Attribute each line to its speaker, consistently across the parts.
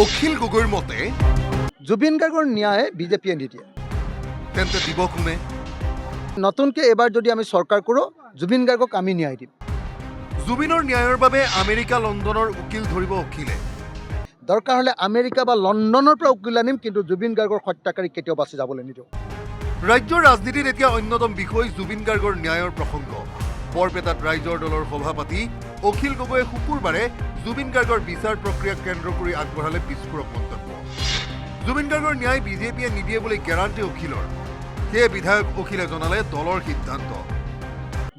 Speaker 1: অখিল গগৈৰ মতে
Speaker 2: জুবিন গাৰ্গৰ ন্যায় বিজেপিয়ে নিদিয়ে।
Speaker 1: তেন্তে দিব কোনে?
Speaker 2: নতুনকৈ এবাৰ যদি আমি চৰকাৰ কৰোঁ জুবিন গাৰ্গক আমি ন্যায় দিম।
Speaker 1: জুবিনৰ ন্যায়ৰ বাবে আমেৰিকা লণ্ডনৰ উকিল ধৰিব অখিলে।
Speaker 2: দৰকাৰ হ'লে আমেৰিকা বা লণ্ডনৰ পৰা উকিল আনিম, কিন্তু জুবিন গাৰ্গৰ হত্যাকাৰী কেতিয়াও বাচি যাবলৈ নিদিওঁ।
Speaker 1: ৰাজ্যৰ ৰাজনীতিত এতিয়া অন্যতম বিষয় জুবিন গাৰ্গৰ ন্যায়ৰ প্ৰসংগ। বৰপেটাত ৰাইজৰ দলৰ সভা পাতি অখিল গগৈয়ে শুকুৰবাৰে জুবিন গাৰ্গৰ বিচাৰ প্ৰক্ৰিয়াক কেন্দ্ৰ কৰি আগবঢ়ালে বিস্ফোৰক মন্তব্য। জুবিন গাৰ্গৰ ন্যায় বিজেপিয়ে নিদিয়ে বুলি গেৰাণ্টি অখিলৰ। সেয়ে বিধায়ক অখিলে জনালে দলৰ সিদ্ধান্ত।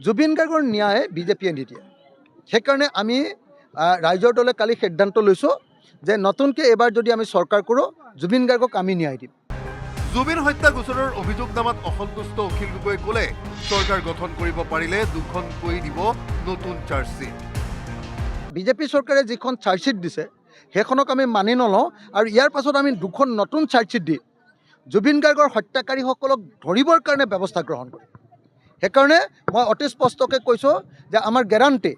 Speaker 2: জুবিন গাৰ্গৰ ন্যায় বিজেপিয়ে নিদিয়ে। সেইকাৰণে আমি ৰাইজৰ দলে কালি সিদ্ধান্ত লৈছোঁ যে নতুনকৈ এবাৰ যদি আমি চৰকাৰ কৰোঁ জুবিন গাৰ্গক আমি ন্যায় দিম।
Speaker 1: জুবিন হত্যা গোচৰৰ অভিযোগনামাত অসন্তুষ্ট অখিল গগৈয়ে ক'লে চৰকাৰ গঠন কৰিব পাৰিলে দুখনকৈ দিব নতুন চাৰ্জশ্বিট।
Speaker 2: বিজেপি চৰকাৰে যিখন চাৰ্জশ্বিট দিছে সেইখনক আমি মানি নলওঁ, আৰু ইয়াৰ পাছত আমি দুখন নতুন চাৰ্জশ্বিট দি জুবিন গাৰ্গৰ হত্যাকাৰীসকলক ধৰিবৰ কাৰণে ব্যৱস্থা গ্ৰহণ কৰিম। সেইকাৰণে মই অতি স্পষ্টকৈ কৈছোঁ যে আমাৰ গেৰাণ্টি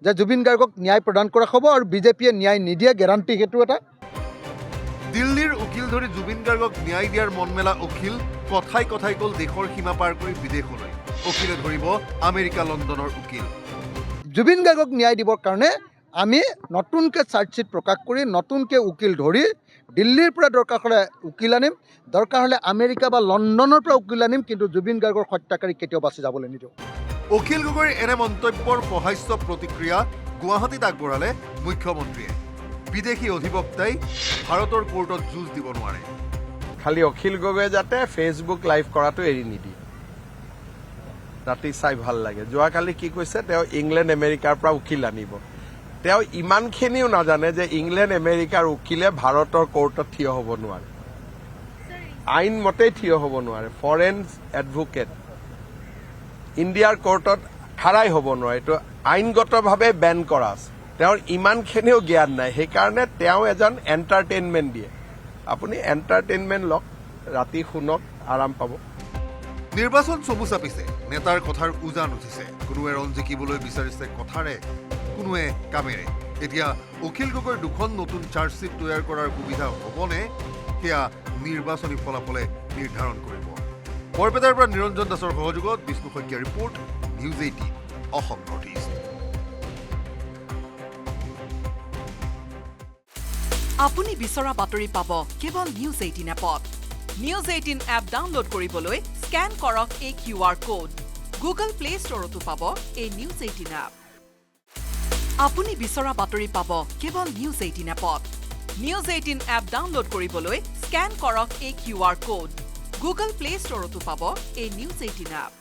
Speaker 2: যে জুবিন গাৰ্গক ন্যায় প্ৰদান কৰা হ'ব, আৰু বিজেপিয়ে ন্যায় নিদিয়ে গেৰাণ্টি সেইটো এটা।
Speaker 1: দিল্লীৰ উকিল ধৰি জুবিন গাৰ্গক ন্যায় দিয়াৰ মন মেলা অখিল কথাই কথাই গ'ল দেশৰ সীমা পাৰ কৰি বিদেশলৈ। অখিলে ধৰিব আমেৰিকা লণ্ডনৰ উকিল।
Speaker 2: জুবিন গাৰ্গক ন্যায় দিবৰ কাৰণে আমি নতুনকৈ চাৰ্জশ্বিট প্ৰকাশ কৰি নতুনকৈ উকিল ধৰি দিল্লীৰ পৰা দৰকাৰ হ'লে উকিল আনিম, দৰকাৰ হ'লে আমেৰিকা বা লণ্ডনৰ পৰা উকিল আনিম, কিন্তু জুবিন গাৰ্গৰ হত্যাকাৰী কেতিয়াও বাচি যাবলৈ নিদিওঁ।
Speaker 1: অখিল গগৈৰ এনে মন্তব্যৰ সহাস্য প্ৰতিক্ৰিয়া গুৱাহাটীত আগবঢ়ালে মুখ্যমন্ত্ৰীয়ে। বিদেশী অধিবক্তাই ভাৰতৰ কোৰ্টত যুঁজ দিব নোৱাৰে।
Speaker 3: খালি অখিল গগৈয়ে যাতে ফেচবুক লাইভ কৰাটো এৰি নিদিয়ে। ৰাতি চাই ভাল লাগে। যোৱাকালি কি কৈছে, তেওঁ ইংলেণ্ড আমেৰিকাৰ পৰা উকিল আনিব। তেওঁ ইমানখিনিও নাজানে যে ইংলেণ্ড আমেৰিকাৰ উকিলে ভাৰতৰ কোৰ্টত থিয় হ'ব নোৱাৰে, আইন মতেই থিয় হ'ব নোৱাৰে। ফৰেন এডভোকেট ইণ্ডিয়াৰ কোৰ্টত খাৰাই হ'ব নোৱাৰে, এইটো আইনগতভাৱে বেন কৰা আছে। তেওঁৰ ইমানখিনিও জ্ঞান নাই, সেইকাৰণে তেওঁ এজন এণ্টাৰটেইনমেণ্ট দিয়ে। আপুনি এণ্টাৰটেইনমেণ্ট লওক, ৰাতি শুনক, আৰাম পাব।
Speaker 1: নিৰ্বাচন চমু চাপিছে, নেতাৰ কথাৰ উজান উঠিছে। কোনোৱে ৰণ জিকিবলৈ বিচাৰিছে কথাৰে, কোনোৱে কামেৰে। এতিয়া অখিল গগৈৰ দুখন নতুন চাৰ্জশ্বিট তৈয়াৰ কৰাৰ সুবিধা হ'বনে, সেয়া নিৰ্বাচনী ফলাফলে নিৰ্ধাৰণ কৰিব। বৰপেটাৰ পৰা নিৰঞ্জন দাসৰ সহযোগত বিষ্ণু শইকীয়াৰ report, news 18 Assam north east.
Speaker 4: আপুনি বিচৰা বাতৰি পাব কেৱল নিউজ 18 এপত। নিউজ 18 এপ ডাউনলোড কৰিবলৈ স্কেন কৰক এই QR কোড। গুগল প্লে ষ্টৰতো পাব এই নিউজ 18 এপ। আপুনি বিচৰা বাতৰি পাব কেৱল নিউজ 18 এপত। নিউজ 18 এপ ডাউনলোড কৰিবলৈ স্কেন কৰক এই QR কোড। গুগল প্লে ষ্টৰতো পাব এই নিউজ 18 এপ।